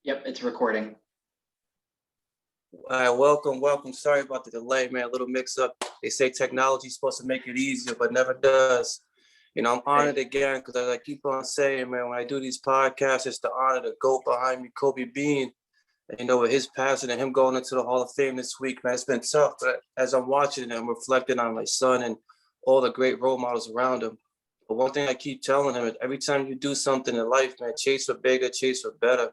Yep, it's recording. All right, welcome. Sorry about the delay, man. A little mix up. They say technology is supposed to make it easier, but never does. I'm honored again because as I keep on saying, man, when I do these podcasts, it's the honor the GOAT behind me, Kobe Bean. And, with his passing and him going into the Hall of Fame this week, man, it's been tough. But as I'm watching it, I'm reflecting on my son and all the great role models around him. But one thing I keep telling him is every time you do something in life, man, chase for bigger, chase for better.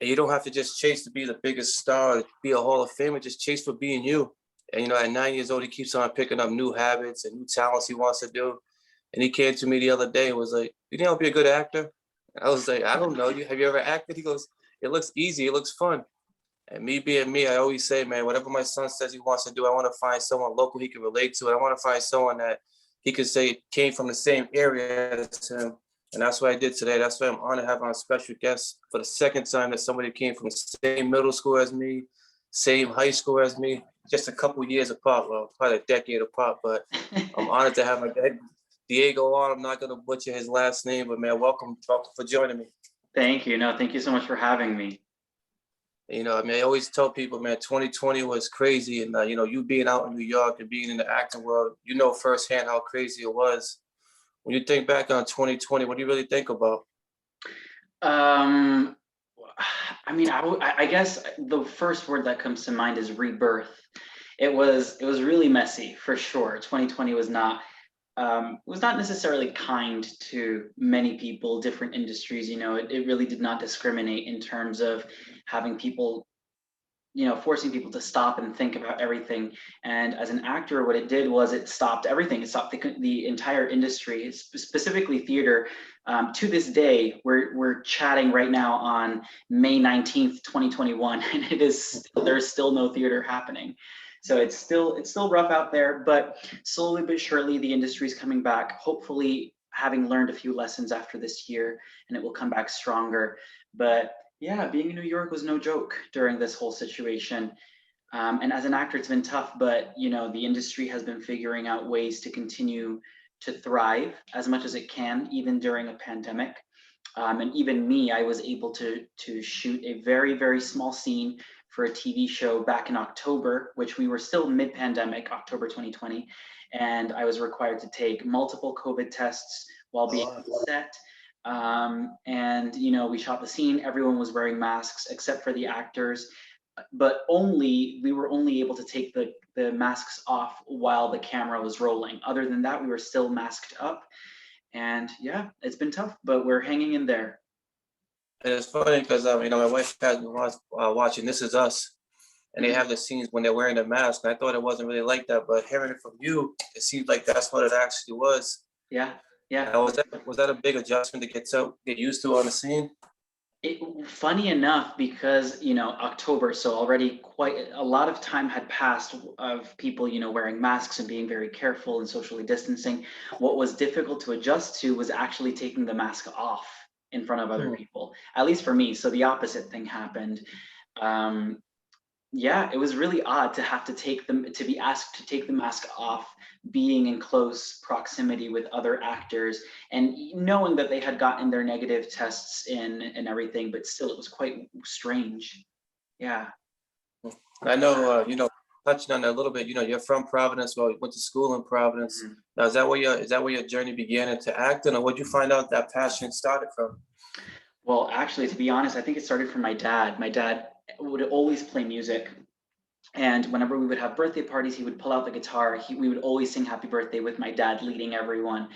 And you don't have to just chase to be the biggest star, to be a Hall of Famer, just chase for being you. And, at 9 years old, he keeps on picking up new habits and new talents he wants to do. And he came to me the other day and was like, "You think I'll be a good actor?" And I was like, "I don't know. Have you ever acted?" He goes, "It looks easy. It looks fun." And me being me, I always say, man, whatever my son says he wants to do, I want to find someone local he can relate to. I want to find someone that he could say came from the same area as him. And that's what I did today. That's why I'm honored to have on a special guest for the second time that somebody came from the same middle school as me, same high school as me, just a couple years apart, well, probably a decade apart. But I'm honored to have my dad, Diego, on. I'm not going to butcher his last name, but man, welcome for joining me. Thank you. No, thank you so much for having me. I always tell people, man, 2020 was crazy. And, you being out in New York and being in the acting world, firsthand how crazy it was. When you think back on 2020, what do you really think about? I guess the first word that comes to mind is rebirth. It was really messy for sure. 2020 was not necessarily kind to many people, different industries. It really did not discriminate in terms of having people, forcing people to stop and think about everything. And as an actor, what it did was it stopped everything. It stopped the entire industry, specifically theater. To this day, we're chatting right now on May 19th, 2021, and there's still no theater happening. So it's still rough out there, but slowly but surely the industry is coming back. Hopefully, having learned a few lessons after this year, and it will come back stronger. But yeah, being in New York was no joke during this whole situation. And as an actor, it's been tough, but the industry has been figuring out ways to continue to thrive as much as it can, even during a pandemic. And even me, I was able to shoot a very, very small scene for a TV show back in October, which we were still mid-pandemic, October 2020. And I was required to take multiple COVID tests while being on set. And we shot the scene. Everyone was wearing masks except for the actors, but we were only able to take the masks off while the camera was rolling. Other than that, we were still masked up. And yeah, it's been tough, but we're hanging in there. And it's funny because my wife has been watching This Is Us, and they have the scenes when they're wearing the mask. And I thought it wasn't really like that, but hearing it from you, it seems like that's what it actually was. Yeah. Was that a big adjustment to get used to on the scene? Funny enough, because October, so already quite a lot of time had passed of people wearing masks and being very careful and socially distancing. What was difficult to adjust to was actually taking the mask off in front of other people, at least for me. So the opposite thing happened. Yeah, it was really odd to have to be asked to take the mask off, being in close proximity with other actors and knowing that they had gotten their negative tests in and everything, but still it was quite strange. Yeah. I know, touching on that a little bit, you're from Providence, well, you went to school in Providence. Mm-hmm. Now, is that where your journey began into acting, or what'd you find out that passion started from? Well, actually, to be honest, I think it started from my dad. My dad would always play music. And whenever we would have birthday parties, he would pull out the guitar. We would always sing happy birthday with my dad leading everyone.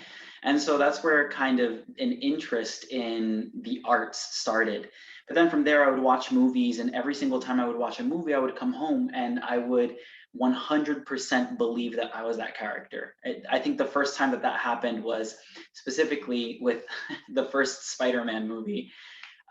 And so that's where kind of an interest in the arts started. But then from there, I would watch movies. And every single time I would watch a movie, I would come home and I would 100% believe that I was that character. I think the first time that happened was specifically with the first Spider-Man movie.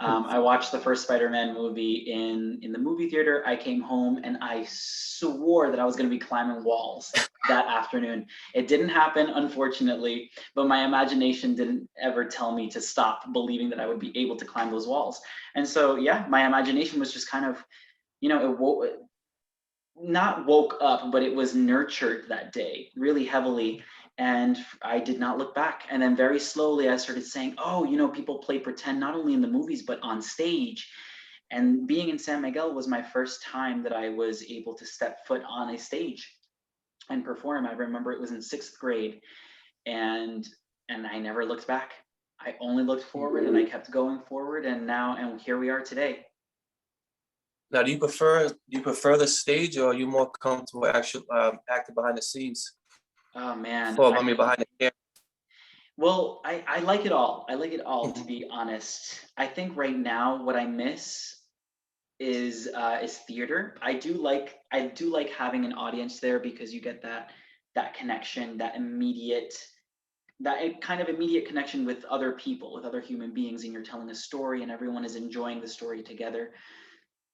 I watched the first Spider-Man movie in the movie theater. I came home and I swore that I was going to be climbing walls that afternoon. It didn't happen, unfortunately, but my imagination didn't ever tell me to stop believing that I would be able to climb those walls. And so, yeah, my imagination was just kind of, not woke up, but it was nurtured that day really heavily. And I did not look back. And then very slowly I started saying, oh, people play pretend not only in the movies, but on stage. And being in San Miguel was my first time that I was able to step foot on a stage and perform. I remember it was in sixth grade, and I never looked back. I only looked forward, and I kept going forward, and here we are today. Now, do you prefer the stage, or are you more comfortable actually acting behind the scenes? Oh man. Well, I mean, behind the camera. Well, I like it all. I like it all, to Mhm. be honest. I think right now what I miss is theater. I do like having an audience there because you get that connection, kind of immediate connection with other people, with other human beings, and you're telling a story and everyone is enjoying the story together.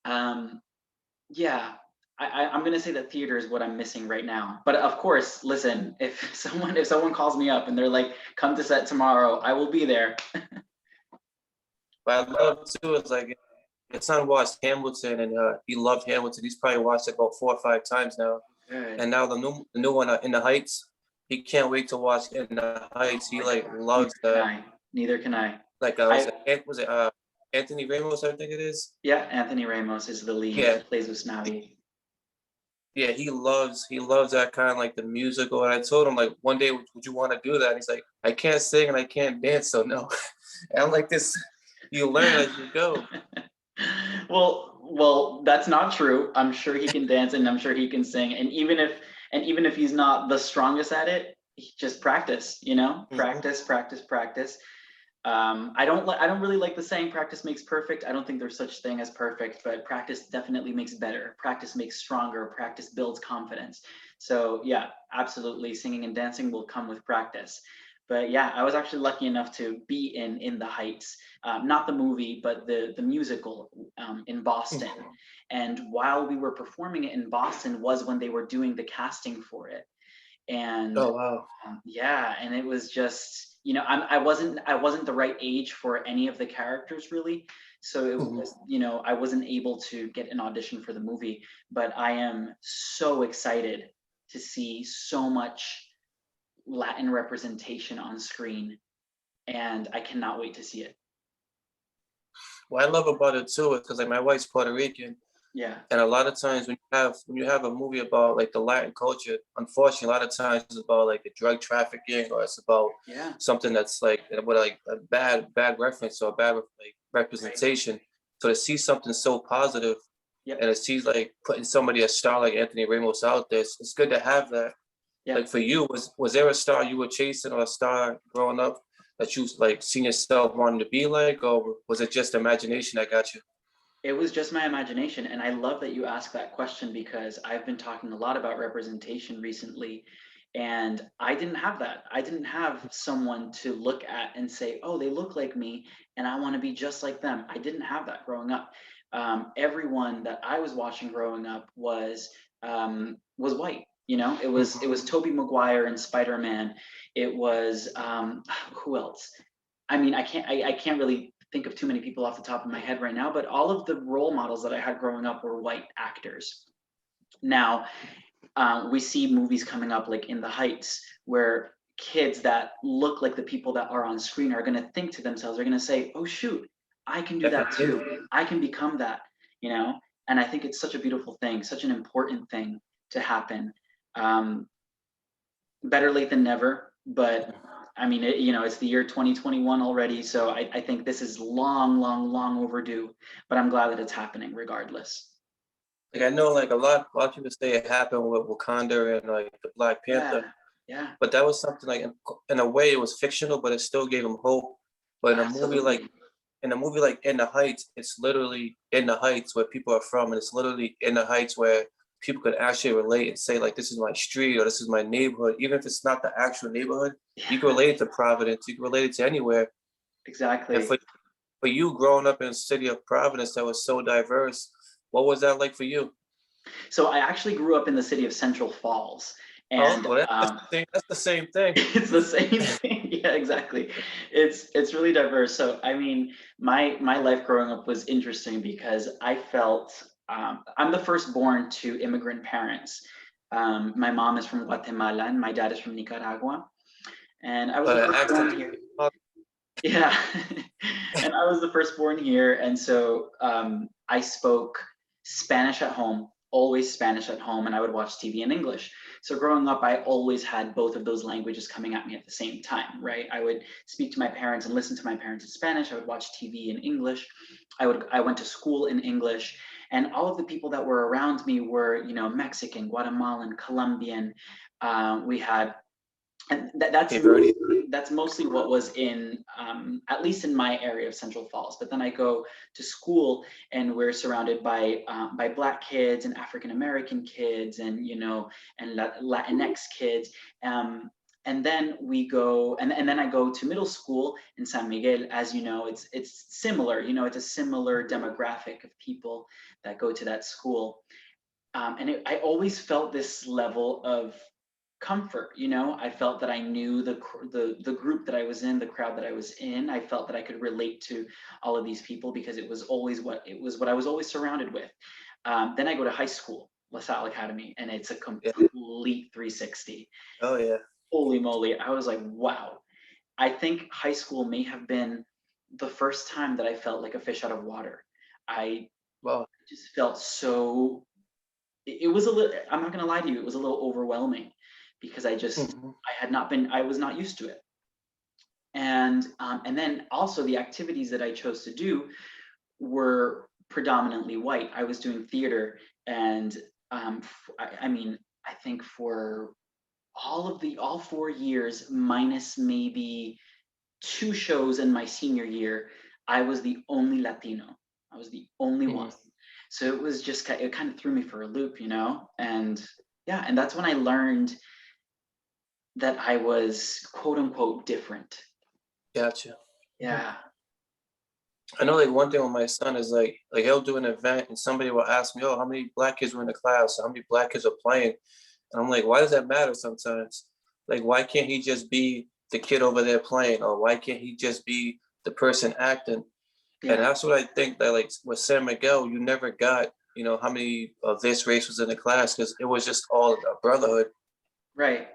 Um, yeah, I'm gonna say that theater is what I'm missing right now. But of course, listen, if someone calls me up and they're like, "Come to set tomorrow," I will be there. But I love too is like my son watched Hamilton, and he loved Hamilton. He's probably watched it about 4 or 5 times now. Good. And now the new one, In the Heights, he can't wait to watch In the Heights. He like Neither loves can the I. Neither can I. like I was it Anthony Ramos, I think it is. Yeah, Anthony Ramos is the lead. Yeah, He plays with Snavi. yeah, he loves that kind of like the musical. And I told him like one day, would you want to do that? And he's like, I can't sing and I can't dance, so no. And I'm like, this, you learn as you go. Well, that's not true. I'm sure he can dance and I'm sure he can sing. And even if he's not the strongest at it, just practice. Mhm. Practice, practice, practice. I don't really like the saying "practice makes perfect." I don't think there's such thing as perfect, but practice definitely makes better. Practice makes stronger. Practice builds confidence. So yeah, absolutely, singing and dancing will come with practice. But yeah, I was actually lucky enough to be in the Heights, not the movie, but the musical in Boston. And while we were performing it in Boston was when they were doing the casting for it. And Oh wow. yeah, and it was just, I wasn't the right age for any of the characters really. So it Mhm. was, I wasn't able to get an audition for the movie, but I am so excited to see so much Latin representation on screen, and I cannot wait to see it. What I love about it too is because like my wife's Puerto Rican, Yeah. and a lot of times when you have a movie about like the Latin culture, unfortunately, a lot of times it's about like the drug trafficking, or it's about Yeah. something that's like with like a bad reference or a bad like Right. representation. So to see something so positive, Yep. and to see like putting somebody a star like Anthony Ramos out there, it's good to have that. Like Yep. for you, was there a star you were chasing, or a star growing up that you like seen yourself wanting to be like, or was it just imagination that got you? It was just my imagination. And I love that you asked that question because I've been talking a lot about representation recently. And I didn't have that. I didn't have someone to look at and say, oh, they look like me and I want to be just like them. I didn't have that growing up. Everyone that I was watching growing up was white. It was Tobey Maguire and Spider-Man. It was who else? I mean, I can't really think of too many people off the top of my head right now, but all of the role models that I had growing up were white actors. Now, we see movies coming up like In the Heights, where kids that look like the people that are on screen are going to think to themselves, they're going to say, oh, shoot, I can do that Definitely. too. I can become that, you know? And I think it's such a beautiful thing, such an important thing to happen. Um, Better late than never, but I mean, it's the year 2021 already, so I think this is long, long, long overdue, but I'm glad that it's happening regardless. Like I know like a lot of people say it happened with Wakanda and like the Black Yeah, Panther, yeah, but that was something like in a way it was fictional, but it still gave them hope. But absolutely. in a movie like In the Heights, it's literally in the heights where people are from, and it's literally in the heights where people could actually relate and say like this is my street or this is my neighborhood, even if it's not the actual neighborhood. You can Yeah, relate it to Providence, you can relate it to anywhere. And exactly. for you growing up in the city of Providence that was so diverse, what was that like for you? So I actually grew up in the city of Central Falls, Oh, and well, that's the same thing. it's the same thing. Yeah, exactly. It's really diverse. So I mean, my life growing up was interesting because I felt I'm the firstborn to immigrant parents. My mom is from Guatemala and my dad is from Nicaragua, and I was the But the accent, firstborn here. Yeah. And I was the firstborn here. And so I spoke Spanish at home, always Spanish at home, and I would watch TV in English. So growing up, I always had both of those languages coming at me at the same time, right? I would speak to my parents and listen to my parents in Spanish. I would watch TV in English. I went to school in English. And all of the people that were around me were, Mexican, Guatemalan, Colombian. We had and Cape Verde. that's mostly what was in at least in my area of Central Falls. But then I go to school and we're surrounded by Black kids and African American kids and and Latinx kids. And then we go and then I go to middle school in San Miguel. As you know, it's similar. It's a similar demographic of people that go to that school. I always felt this level of comfort. I felt that I knew the group that I was in, the crowd that I was in. I felt that I could relate to all of these people because it was what I was always surrounded with. Then I go to high school, Lasalle Academy, and it's a Yeah. complete 360. Oh yeah. Holy moly. I was like, wow. I think high school may have been the first time that I felt like a fish out of water. I Well. just felt so, it was a little, I'm not going to lie to you, it was a little overwhelming because Mhm. I was not used to it. And then also the activities that I chose to do were predominantly white. I was doing theater, and I mean, I think for all 4 years, minus maybe 2 shows in my senior year, I was the only Latino. I was the only one. Mhm. So it was just it kind of threw me for a loop, and yeah, and that's when I learned that I was quote unquote different. Gotcha. Yeah. I know like one thing with my son is like he'll do an event and somebody will ask me, oh, how many black kids were in the class? How many black kids are playing? And I'm like, why does that matter sometimes? Like, why can't he just be the kid over there playing? Or why can't he just be the person acting? And Yeah. that's what I think that like with San Miguel, you never got, how many of this race was in the class because it was just all a brotherhood. Right.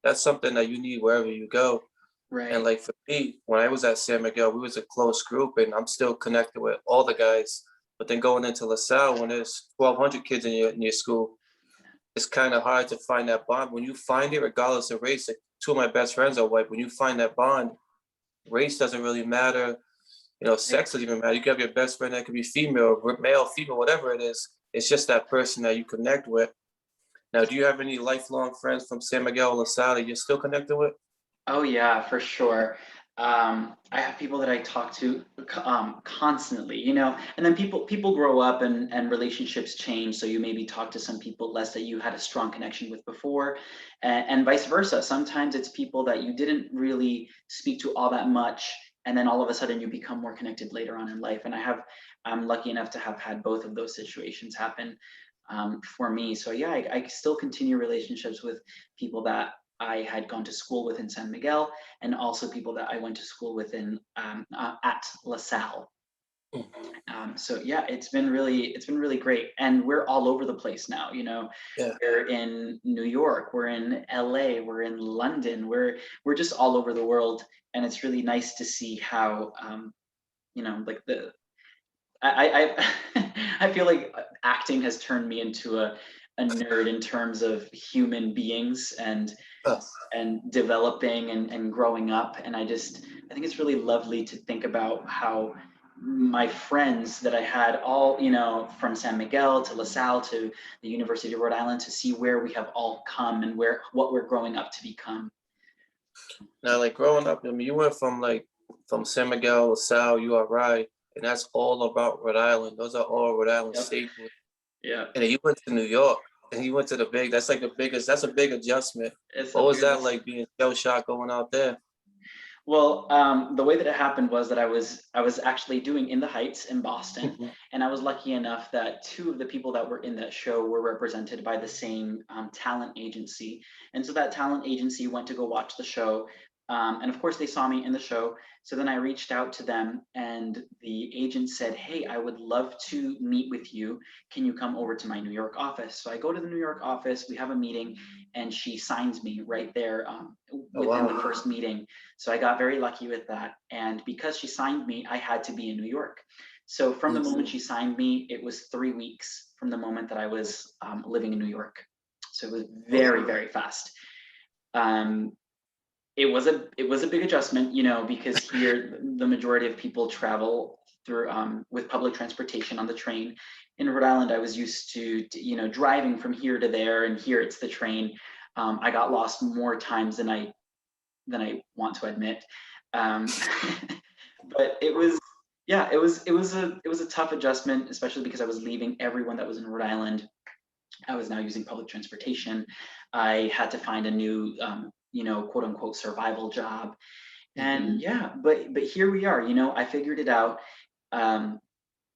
That's something that you need wherever you go. And Right. like for me, when I was at San Miguel, we was a close group, and I'm still connected with all the guys. But then going into LaSalle, when there's 1,200 kids in your school, it's kind of hard to find that bond. When you find it, regardless of race, like two of my best friends are white. When you find that bond, race doesn't really matter. Right. Sex doesn't even matter. You can have your best friend that could be female, male, female, whatever it is. It's just that person that you connect with. Now, do you have any lifelong friends from San Miguel, LaSalle that you're still connected with? Oh yeah, for sure. I have people that I talk to constantly, and then people grow up and relationships change. So you maybe talk to some people less that you had a strong connection with before, and vice versa. Sometimes it's people that you didn't really speak to all that much, and then all of a sudden you become more connected later on in life. And I'm lucky enough to have had both of those situations happen for me. So yeah, I still continue relationships with people that I had gone to school with in San Miguel, and also people that I went to school with at LaSalle. Mhm. So yeah, it's been really great, and we're all over the place now. Yeah. We're in New York, we're in LA, we're in London, we're just all over the world, and it's really nice to see how like I I feel like acting has turned me into a nerd in terms of human beings Oh, and developing and growing up. And I think it's really lovely to think about how my friends that I had all, from San Miguel to LaSalle to the University of Rhode Island, to see where we have all come and what we're growing up to become. now like growing up, I mean, you went from San Miguel, LaSalle, URI, and that's all about Rhode Island. Those are all Rhode Island Yep. staples. Yeah. And then you went to New York, and you went to that's like the biggest. That's a big adjustment. It's a What was big that like being shell shocked going out there? Well, the way that it happened was that I was actually doing In the Heights in Boston, Mhm. and I was lucky enough that two of the people that were in that show were represented by the same talent agency, and so that talent agency went to go watch the show. And of course, they saw me in the show. So then I reached out to them, and the agent said, "Hey, I would love to meet with you. Can you come over to my New York office?" So I go to the New York office, we have a meeting, and she signs me right there Oh, within the wow. first meeting. So I got very lucky with that. And because she signed me, I had to be in New York. So from the moment she signed me, it was 3 weeks from the moment that I was living in New York. So it was very, very fast. Um, it was a big adjustment, because here the majority of people travel through with public transportation on the train. In Rhode Island, I was used to driving from here to there, and here it's the train. I got lost more times than I want to admit, um, but it was yeah, it was a tough adjustment, especially because I was leaving everyone that was in Rhode Island. I was now using public transportation. I had to find a new, quote unquote survival job. And yeah, but here we are. I figured it out. Um,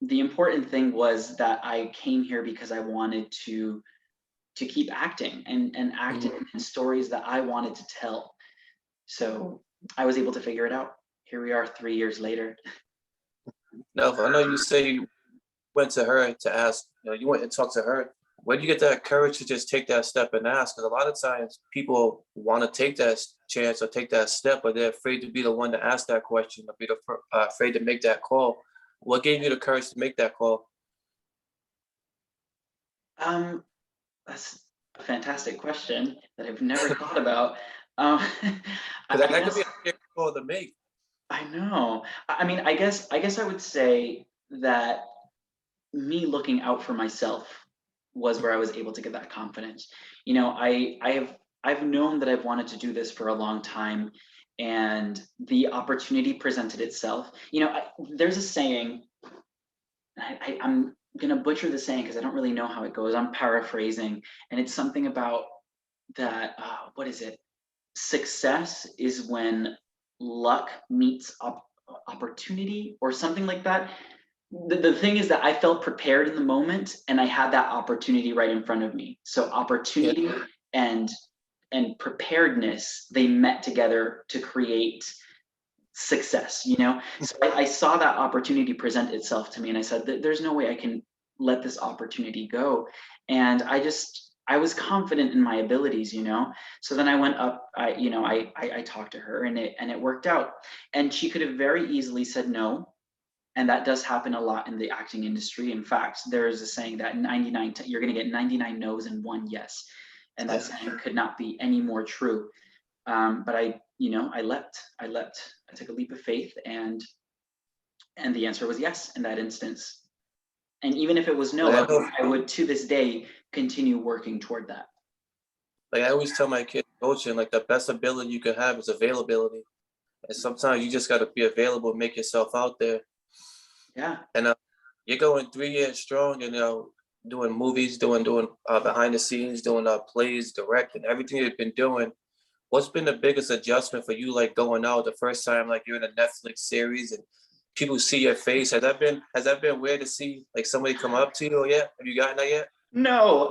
the important thing was that I came here because I wanted to keep acting and acting in stories that I wanted to tell. So I was able to figure it out. Here we are 3 years later. Now, I know you say you went to her to ask, you went and talked to her. Where do you get that courage to just take that step and ask? Because a lot of times people want to take that chance or take that step, but they're afraid to be the one to ask that question or be afraid to make that call. What gave you the courage to make that call? Um, that's a fantastic question that I've never thought about. Um, I, Because I that could be guess a scary call to make. I know. I mean, I guess I would say that me looking out for myself was where I was able to get that confidence. I've known that I've wanted to do this for a long time, and the opportunity presented itself. There's a saying. I'm gonna butcher the saying because I don't really know how it goes. I'm paraphrasing, and it's something about that. What is it? Success is when luck meets opportunity, or something like that. The thing is that I felt prepared in the moment, and I had that opportunity right in front of me. So Yeah. opportunity and preparedness, they met together to create success. So I saw that opportunity present itself to me, and I said, there's no way I can let this opportunity go. And I was confident in my abilities. So then I went up, I talked to her, and it worked out. And she could have very easily said no, and that does happen a lot in the acting industry. In fact, there is a saying that you're going to get 99 no's and one yes, and that Yeah. saying could not be any more true. But I leapt. I took a leap of faith, and the answer was yes in that instance. And even if it was no, Like I I would, know, I would to this day continue working toward that. like I always tell my kids, coaching, like the best ability you can have is availability. And sometimes you just got to be available, make yourself out there. Yeah. And you're going 3 years strong, and doing movies, doing behind the scenes, doing plays, directing, everything you've been doing. What's been the biggest adjustment for you, like going out the first time, like you're in a Netflix series and people see your face? Has that been weird to see like somebody come up to you? Yet? Have you gotten that yet? No.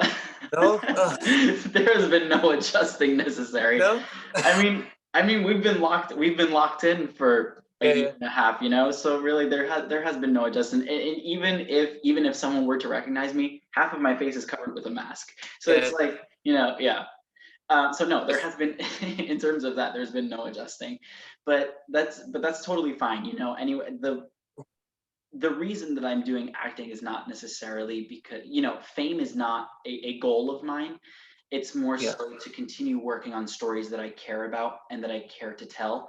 No? There has been no adjusting necessary. No? I mean, we've been locked in for a Yeah, year yeah. and a half. So really, there has been no adjustment. And even if someone were to recognize me, half of my face is covered with a mask. So Yeah. it's like, yeah. So no, there That's, has been, in terms of that, there's been no adjusting, but that's totally fine. Anyway, the reason that I'm doing acting is not necessarily because, fame is not a goal of mine. It's more yeah. so to continue working on stories that I care about and that I care to tell.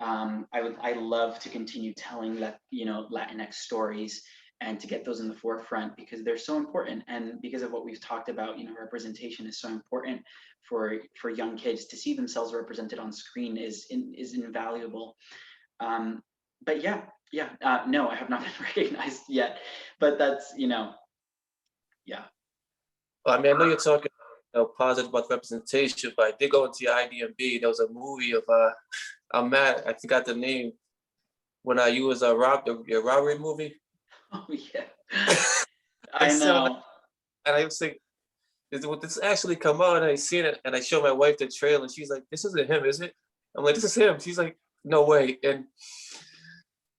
I love to continue telling Latinx stories, and to get those in the forefront, because they're so important, and because of what we've talked about. Representation is so important for young kids. To see themselves represented on screen is invaluable. But yeah, no, I have not been recognized yet, but that's yeah. Well, I mean, I know you're talking positive about representation, but I did go into your IDMB. There was a movie of I'm mad, I forgot the name. When you was your robbery movie. Oh yeah, I I saw that, know. and I was like, would this actually come out? And I seen it, and I showed my wife the trailer, and she's like, "This isn't him, is it?" I'm like, this is him. She's like, no way. And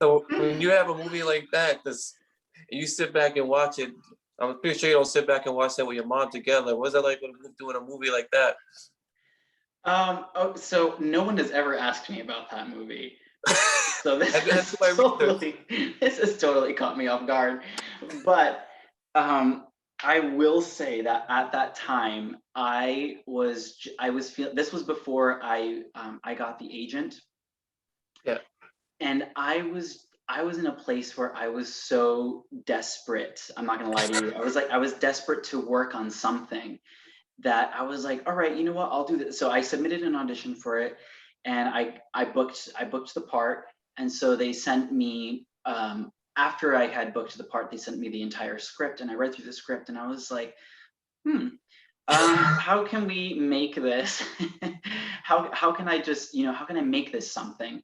so when you have a movie like that, and you sit back and watch it, I'm pretty sure you don't sit back and watch that with your mom together. What's that like doing a movie like that? So no one has ever asked me about that movie. So this this has totally caught me off guard. But I will say that at that time this was before I got the agent. Yeah. And I was in a place where I was so desperate. I'm not gonna lie to you. I was desperate to work on something that I was like, all right, you know what, I'll do this. So I submitted an audition for it, and I booked the part. And so they sent me after I had booked the part, they sent me the entire script, and I read through the script, and I was like, how can we make this? how can I just, how can I make this something?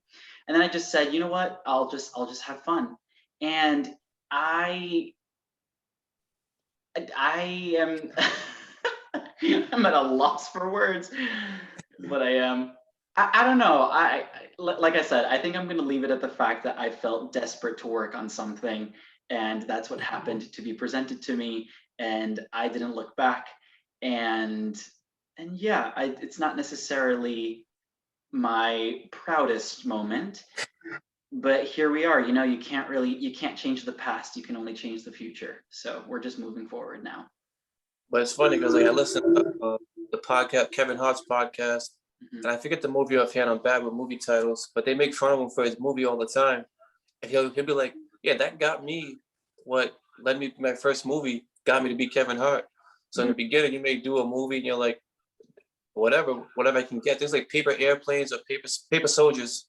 And then I just said, you know what, I'll just have fun. And I am I'm at a loss for words, but I am. I don't know. Like I said, I think I'm going to leave it at the fact that I felt desperate to work on something, and that's what happened to be presented to me, and I didn't look back. And yeah, it's not necessarily my proudest moment, but here we are. You can't change the past. You can only change the future. So we're just moving forward now. But it's funny because like I listened to the podcast, Kevin Hart's podcast, and I forget the movie offhand. I'm bad with movie titles, but they make fun of him for his movie all the time. And he'll be like, "Yeah, that got me. What led me to my first movie got me to be Kevin Hart." So in the beginning, you may do a movie and you're like, whatever I can get. There's like Paper Airplanes or Paper Soldiers,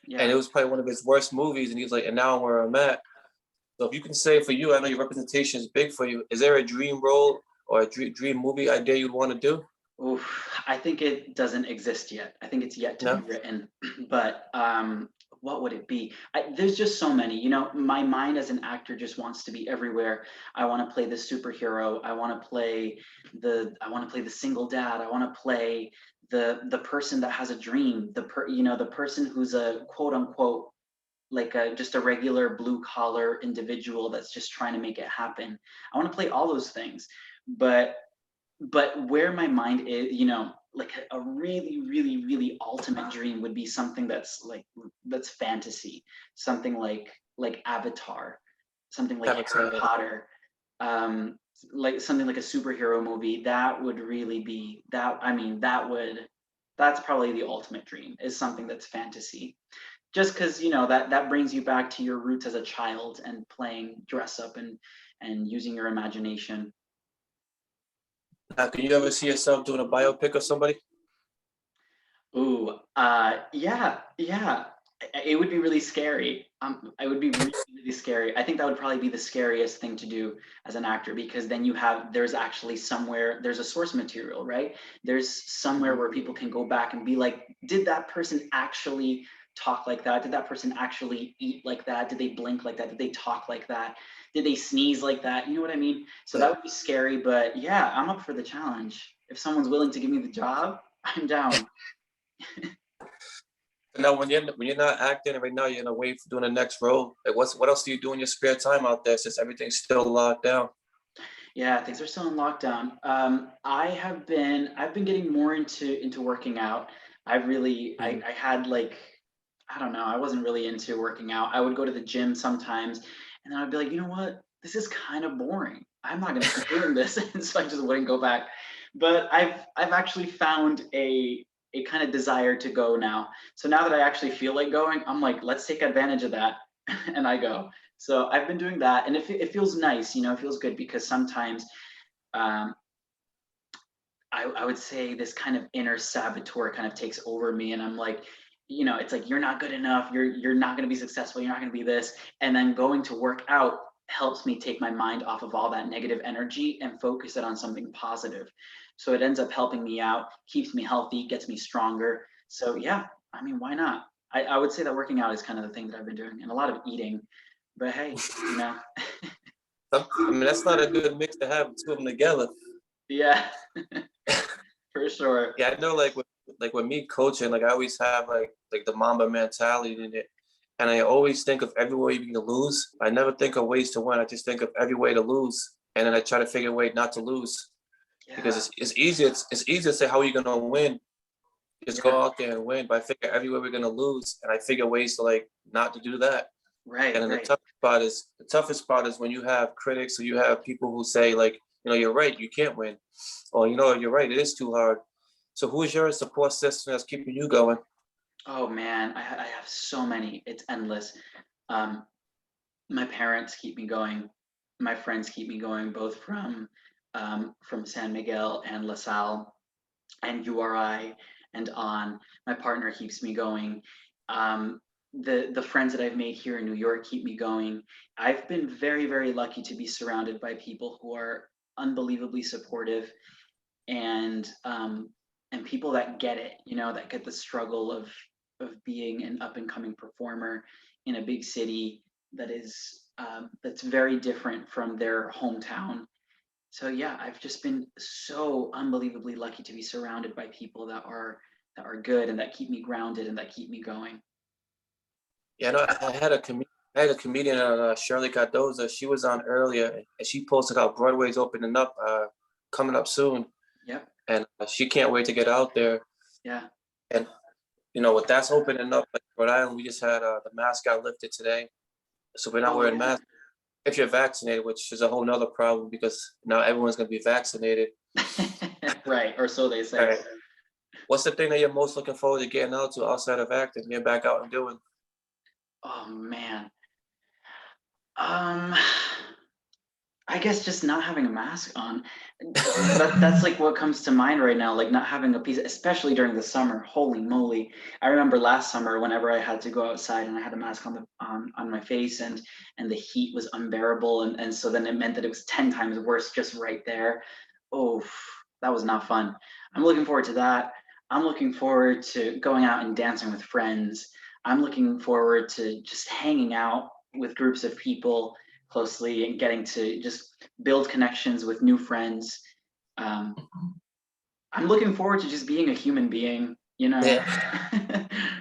and it was probably one of his worst movies. And he's like, and now I'm where I'm at. So if you can say for you, I know your representation is big for you. Is there a dream role or a dream movie idea you'd want to do? Oof, I think it doesn't exist yet. I think it's yet to be written. But what would it be? There's just so many. My mind as an actor just wants to be everywhere. I want to play the superhero. I want to play the single dad. I want to play the person that has a dream. The person who's a quote unquote like just a regular blue collar individual that's just trying to make it happen. I want to play all those things. But where my mind is, like a really, really, really ultimate dream would be something that's fantasy, something like Avatar, something like Harry Potter, like something like a superhero movie. That would really be that. I mean, that's probably the ultimate dream, is something that's fantasy. Just because that brings you back to your roots as a child and playing dress up and using your imagination. Can you ever see yourself doing a biopic of somebody? Ooh, yeah. It would be really scary. It would be really, really scary. I think that would probably be the scariest thing to do as an actor, because then there's actually there's a source material, right? There's somewhere where people can go back and be like, did that person actually talk like that? Did that person actually eat like that? Did they blink like that? Did they talk like that? Did they sneeze like that? You know what I mean? So that would be scary, but yeah, I'm up for the challenge. If someone's willing to give me the job, I'm down. Now, when you're not acting and right now you're in a way for doing the next role, like what else do you do in your spare time out there since everything's still locked down? Yeah, things are still in lockdown. I've been getting more into working out. I had like, I don't know, I wasn't really into working out. I would go to the gym sometimes, and then I'd be like, you know what? This is kind of boring. I'm not gonna keep doing this. And so I just wouldn't go back. But I've actually found a kind of desire to go now. So now that I actually feel like going, I'm like, let's take advantage of that. And I go. So I've been doing that, and it feels nice, it feels good, because sometimes I would say this kind of inner saboteur kind of takes over me, and I'm like, it's like, you're not good enough, you're not going to be successful, you're not going to be this. And then going to work out helps me take my mind off of all that negative energy and focus it on something positive. So it ends up helping me out, keeps me healthy, gets me stronger. So yeah, I mean, why not? I would say that working out is kind of the thing that I've been doing, and a lot of eating. But hey, I mean, that's not a good mix to have two of them together. Yeah, for sure. Yeah, I know, like like with me coaching, like I always have like the Mamba mentality in it. And I always think of every way you can lose. I never think of ways to win. I just think of every way to lose. And then I try to figure a way not to lose. Because Yeah. it's easy. It's easy to say how are you gonna win. Just go Yeah. out there and win. But I figure every way we're gonna lose. And I figure ways to like not to do that. Right. And then Right. the toughest part is when you have critics or you have people who say like, you're right, you can't win. Or you're right, it is too hard. So who's your support system that's keeping you going? Oh man, I have so many. It's endless. Um, my parents keep me going. My friends keep me going, both from San Miguel and Lasalle and URI and on. My partner keeps me going. Um, the friends that I've made here in New York keep me going. I've been very, very lucky to be surrounded by people who are unbelievably supportive and people that get it, that get the struggle of being an up and coming performer in a big city that's very different from their hometown. So yeah, I've just been so unbelievably lucky to be surrounded by people that are good and that keep me grounded and that keep me going. Yeah, no, I had a comedian, Shirley Cardoza. She was on earlier, and she posted how Broadway's opening up, coming up soon, Yep. and she can't wait to get out there. Yeah. And with that's opening up, like Rhode Island, we just had the mask got lifted today, so we're not Oh wearing yeah. masks if you're vaccinated, which is a whole nother problem because now everyone's going to be vaccinated. Right, or so they All say. right. What's the thing that you're most looking forward to getting out to outside of acting, getting back out and doing? Oh man. Um, I guess just not having a mask on. That's like what comes to mind right now, like not having a piece, especially during the summer. Holy moly. I remember last summer whenever I had to go outside and I had a mask on my face and the heat was unbearable and so then it meant that it was 10 times worse just right there. Oh, that was not fun. I'm looking forward to that. I'm looking forward to going out and dancing with friends. I'm looking forward to just hanging out with groups of people closely and getting to just build connections with new friends. Um, I'm looking forward to just being a human being, Yeah.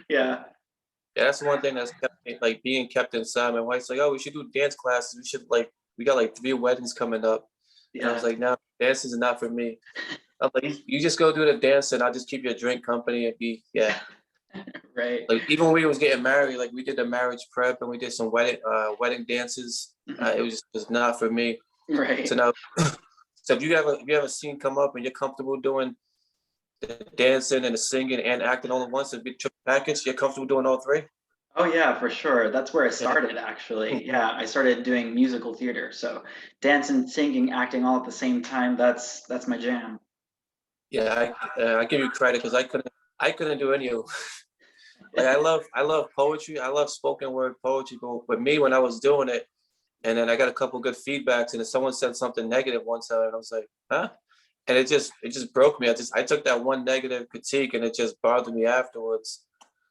Yeah. Yeah, that's one thing that's kept me, like being kept inside. My wife's like, "Oh, we should do dance classes. We got like 3 weddings coming up." And I was Yeah. like, "No, dances is not for me." I'm like, "You just go do the dance and I'll just keep your drink company and be, yeah." Right. Like even when we was getting married, like we did the marriage prep and we did some wedding dances. Mhm. It was just not for me. So Right. now, so if you have a scene come up and you're comfortable doing the dancing and the singing and acting all at once, a big triple package, you're comfortable doing all three? Oh yeah, for sure. That's where I Yeah. started actually. Yeah, I started doing musical theater. So dancing, singing, acting all at the same time, that's my jam. Yeah, I give you credit because I couldn't do any of like I love poetry. I love spoken word poetry, but with me when I was doing it, and then I got a couple good feedbacks, and then someone said something negative one time, and I was like, huh? And it just broke me. I took that one negative critique, and it just bothered me afterwards.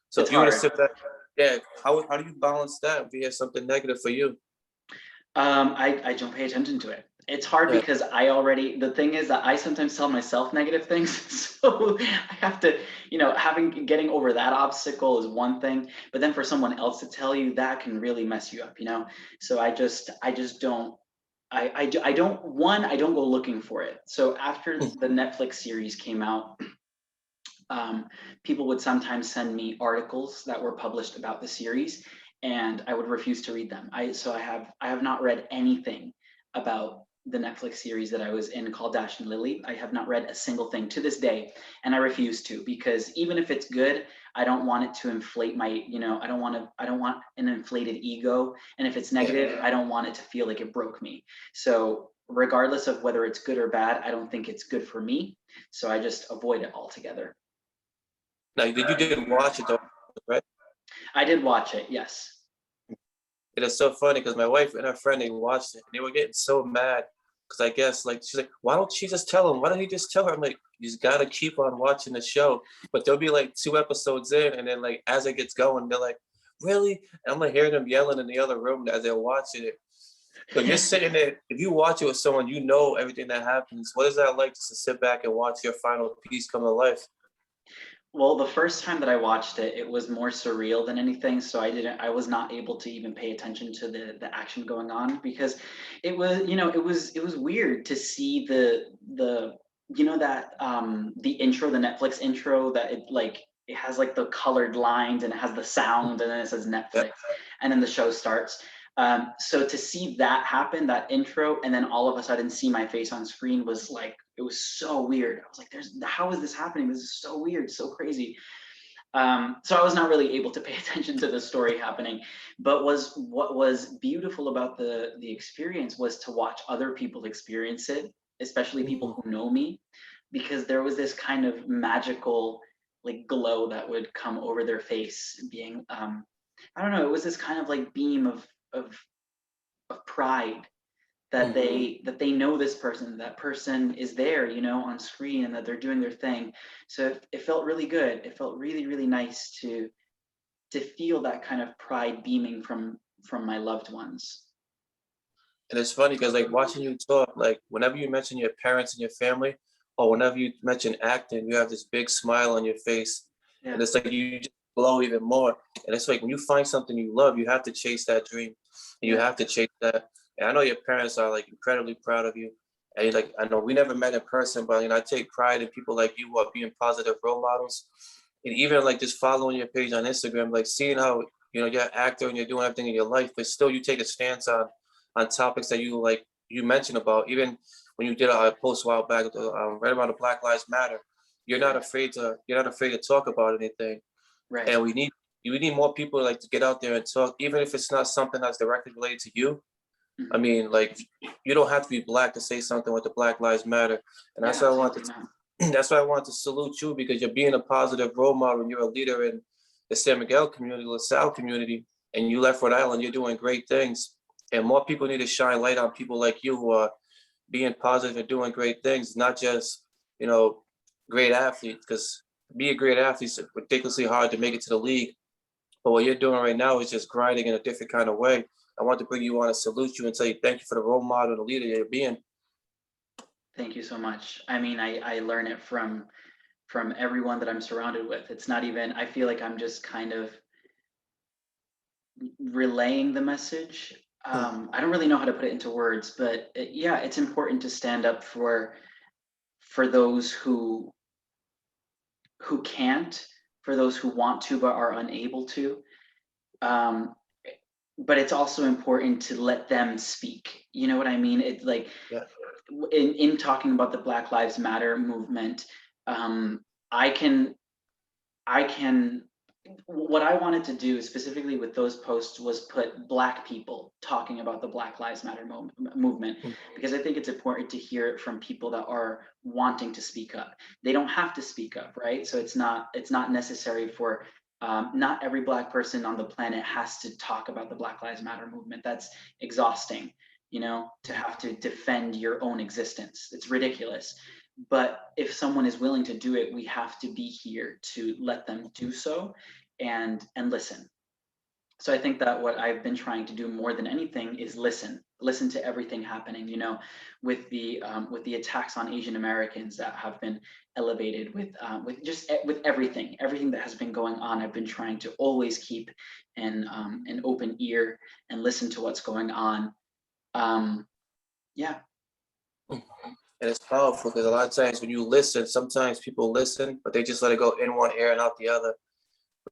So It's if you were to hard. sit back, yeah, how do you balance that if you have something negative for you? I don't pay attention to it. It's hard Yeah. because the thing is that I sometimes tell myself negative things. So I have to, getting over that obstacle is one thing, but then for someone else to tell you that can really mess you up. So I just don't, I don't, one, I don't go looking for it. So after the Netflix series came out, people would sometimes send me articles that were published about the series, and I would refuse to read them. I have not read anything about the Netflix series that I was in called Dash and Lily. I have not read a single thing to this day, and I refuse to because even if it's good, I don't want it to inflate I don't want an inflated ego, and if it's Yeah. negative, I don't want it to feel like it broke me. So regardless of whether it's good or bad, I don't think it's good for me. So I just avoid it altogether. Now, you did watch it though, right? I did watch it, yes. It is so funny because my wife and her friend they watched it and they were getting so mad because I guess like she's like, why don't she just tell him? Why don't he just tell her? I'm like, you just gotta keep on watching the show. But there'll be like 2 episodes in, and then like as it gets going, they're like, really? And I'm like hearing them yelling in the other room as they're watching it. Because you're sitting there, if you watch it with someone, you know everything that happens. What is that like just to sit back and watch your final piece come to life? Well, the first time that I watched it, it was more surreal than anything. So I was not able to even pay attention to the action going on because it was, it was weird to see that the intro, the Netflix intro that it has like the colored lines and it has the sound and then it says Yeah. Netflix and then the show starts. So to see that happen, that intro, and then all of a sudden see my face on screen was like, it was so weird. I was like, how is this happening? This is so weird, so crazy. So I was not really able to pay attention to the story happening, but what was beautiful about the experience was to watch other people experience it, especially people Mhm. who know me, because there was this kind of magical like glow that would come over their face, being I don't know, it was this kind of like beam of of pride that Mhm. they know this person, that person is there, on screen, and that they're doing their thing. So it felt really good. It felt really, really nice to feel that kind of pride beaming from my loved ones. And it's funny because like watching you talk, like whenever you mention your parents and your family, or whenever you mention acting, you have this big smile on your face, Yeah. and it's like you just glow even more. And it's like when you find something you love, you have to chase that dream, and you Yeah. have to chase that. And I know your parents are like incredibly proud of you. And like I know we never met in person, but I take pride in people like you who are being positive role models. And even like just following your page on Instagram, like seeing how you're an actor and you're doing everything in your life, but still you take a stance on topics that you mentioned about. Even when you did a post a while back, right around the Black Lives Matter, Yeah. you're not afraid to talk about anything. Right. And we need more people like to get out there and talk, even if it's not something that's directly related to you. I Hmm. mean, like you don't have to be black to say something with the Black Lives Matter, and Yeah, that's why I want absolutely to. not. That's why I want to salute you because you're being a positive role model and you're a leader in the San Miguel community, LaSalle community, and you left Rhode Island. You're doing great things, and more people need to shine light on people like you who are being positive and doing great things, not just you know great athletes. Because to be a great athlete is ridiculously hard to make it to the league, but what you're doing right now is just grinding in a different kind of way. I want to bring you on and salute you and tell you thank you for the role model and the leader you're being. Thank you so much. I mean, I learn it from everyone that I'm surrounded with. It's not even, I feel like I'm just kind of relaying the message. I don't really know how to put it into words, but yeah, it's important to stand up for those who can't, for those who want to but are unable to. Um, but it's also important to let them speak. You know what I mean? It's like Yeah. in talking about the Black Lives Matter movement, um, I can I can what I wanted to do specifically with those posts was put Black people talking about the Black Lives Matter movement, because I think it's important to hear it from people that are wanting to speak up. They don't have to speak up, right? So it's not necessary for not every Black person on the planet has to talk about the Black Lives Matter movement. That's exhausting, to have to defend your own existence. It's ridiculous. But if someone is willing to do it, we have to be here to let them do so and listen. So I think that what I've been trying to do more than anything is listen to everything happening, with the attacks on Asian Americans that have been elevated, with everything that has been going on. I've been trying to always keep an open ear and listen to what's going on. Yeah. And it's powerful because a lot of times when you listen, sometimes people listen, but they just let it go in one ear and out the other.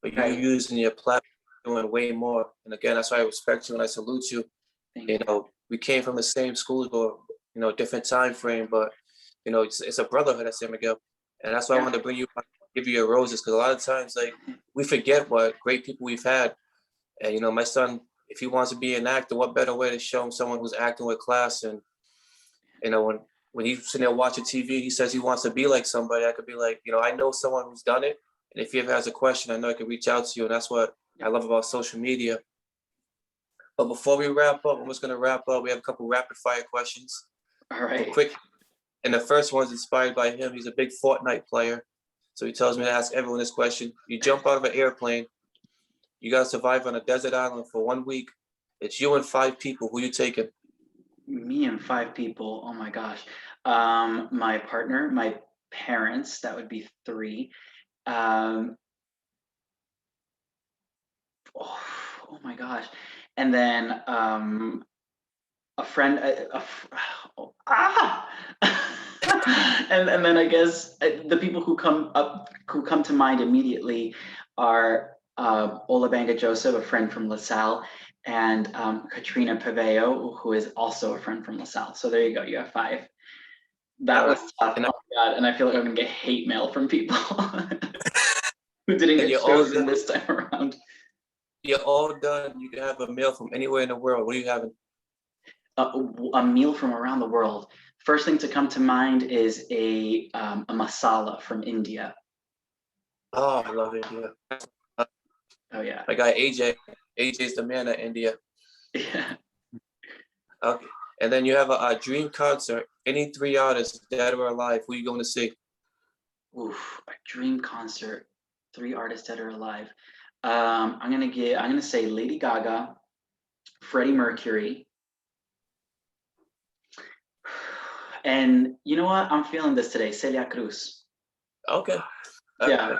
But you Right. using your platform doing way more. And again, that's why I respect you and I salute you. Thank you. We came from the same school or different time frame, but it's a brotherhood at San Miguel. And that's why I Yeah. wanted to bring you on, give you your roses, because a lot of times like we forget what great people we've had. And my son, if he wants to be an actor, what better way to show him someone who's acting with class? And when he's sitting there watching TV, he says he wants to be like somebody. I could be like, I know someone who's done it. And if he ever has a question, I know I can reach out to you. And that's what I Yep. love about social media. But before we wrap up, I'm just going to wrap up. We have a couple rapid fire questions. All But right. quick, and the first one's inspired by him. He's a big Fortnite player. So he tells me to ask everyone this question. You jump out of an airplane. You got to survive on a desert island for 1 week. It's you and 5 people. Who you taking? Me and 5 people. Oh my gosh. My partner, my parents, that would be three. Um, oh, oh my gosh. And then a friend, oh, and then I guess the people who come to mind immediately are Olabanga Joseph, a friend from Lasalle, and Katrina Paveo, who is also a friend from Lasalle. So there you go, you have five. That was tough. And, Oh my God, and I feel like I'm gonna get hate mail from people who didn't get chosen this time around. You're all done. You can have a meal from anywhere in the world. What are you having? A meal from around the world. First thing to come to mind is a masala from India. Oh, I love India. Oh yeah. My guy AJ. AJ's the man at India. Yeah. Okay. And then you have a dream concert. Any three artists, dead or alive, who are you going to see? Oof, a dream concert. Three artists that are alive. I'm gonna say Lady Gaga, Freddie Mercury, and you know what? I'm feeling this today. Celia Cruz. Okay. Yeah.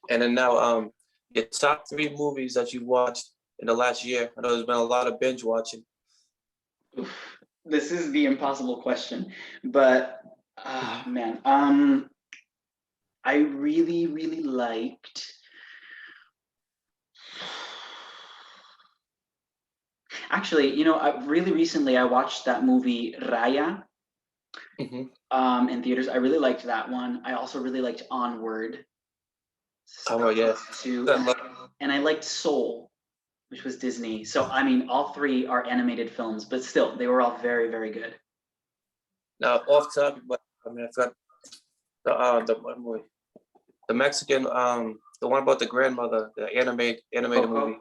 And then now, your top three movies that you watched in the last year. I know there's been a lot of binge watching. Oof. This is the impossible question, but man, I really, really liked. Actually, you know, really recently I watched that movie Raya in theaters. I really liked that one. I also really liked Onward. Oh yeah. Too. And I liked Soul, which was Disney. So I mean, all three are animated films, but still, they were all very, very good. Now off topic, but I mean, I forgot the one movie, the Mexican, the one about the grandmother, the animated Coco? movie.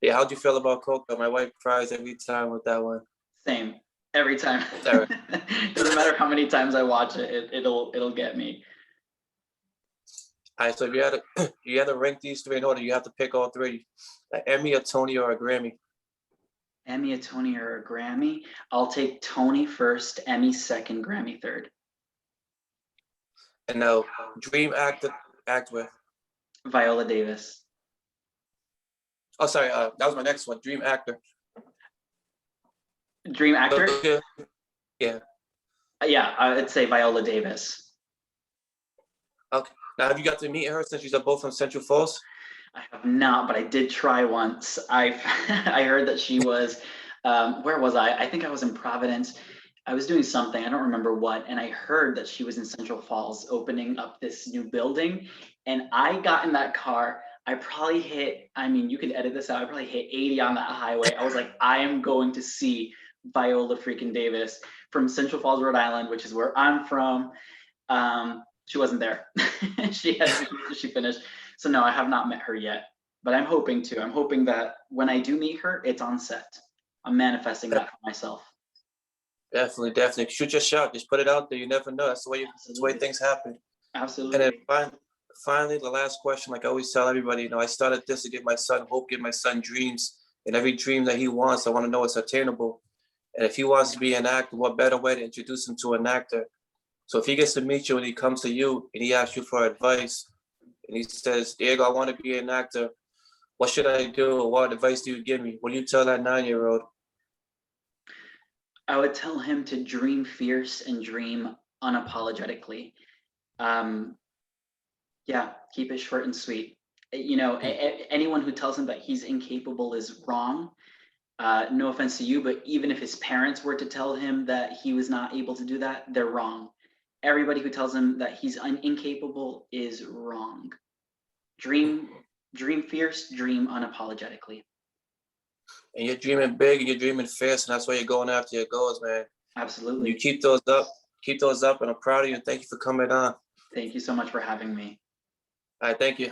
Yeah, how'd you feel about Coco? My wife cries every time with that one. Same, every time. Right. Doesn't matter how many times I watch it, it'll get me. All right, so if you had to rank these three in order, you have to pick all three: an Emmy, a Tony, or a Grammy. Emmy, a Tony, or a Grammy? I'll take Tony first, Emmy second, Grammy third. And now, dream actor, act with. Viola Davis. Oh, sorry, that was my next one. Dream actor. Dream actor? Yeah. Yeah, I'd say Viola Davis. Okay. Now, have you got to meet her since you're both from Central Falls? I have not, but I did try once. I heard that she was, where was I? I think I was in Providence. I was doing something, I don't remember what, and I heard that she was in Central Falls opening up this new building. And I got in that car. I probably hit, I mean, you can edit this out. I probably hit 80 on that highway. I was like, I am going to see Viola freaking Davis from Central Falls, Rhode Island, which is where I'm from. She wasn't there. She finished. So no, I have not met her yet, but I'm hoping to. I'm hoping that when I do meet her, it's on set. I'm manifesting that for myself. Definitely. Shoot your shot. Just put it out there. You never know. That's the way things happen. Absolutely. And then finally, the last question, like I always tell everybody, you know, I started this to give my son hope, give my son dreams. And every dream that he wants, I want to know it's attainable. And if he wants to be an actor, what better way to introduce him to an actor? So if he gets to meet you and he comes to you and he asks you for advice and he says, Diego, I want to be an actor. What should I do? What advice do you give me? What do you tell that 9-year-old? I would tell him to dream fierce and dream unapologetically. Yeah, keep it short and sweet. You know, anyone who tells him that he's incapable is wrong. No offense to you, but even if his parents were to tell him that he was not able to do that, they're wrong. Everybody who tells him that he's incapable is wrong. Dream fierce, dream unapologetically. And you're dreaming big and you're dreaming fierce, and that's why you're going after your goals, man. Absolutely. You keep those up, and I'm proud of you. Thank you for coming on. Thank you so much for having me. All right, thank you.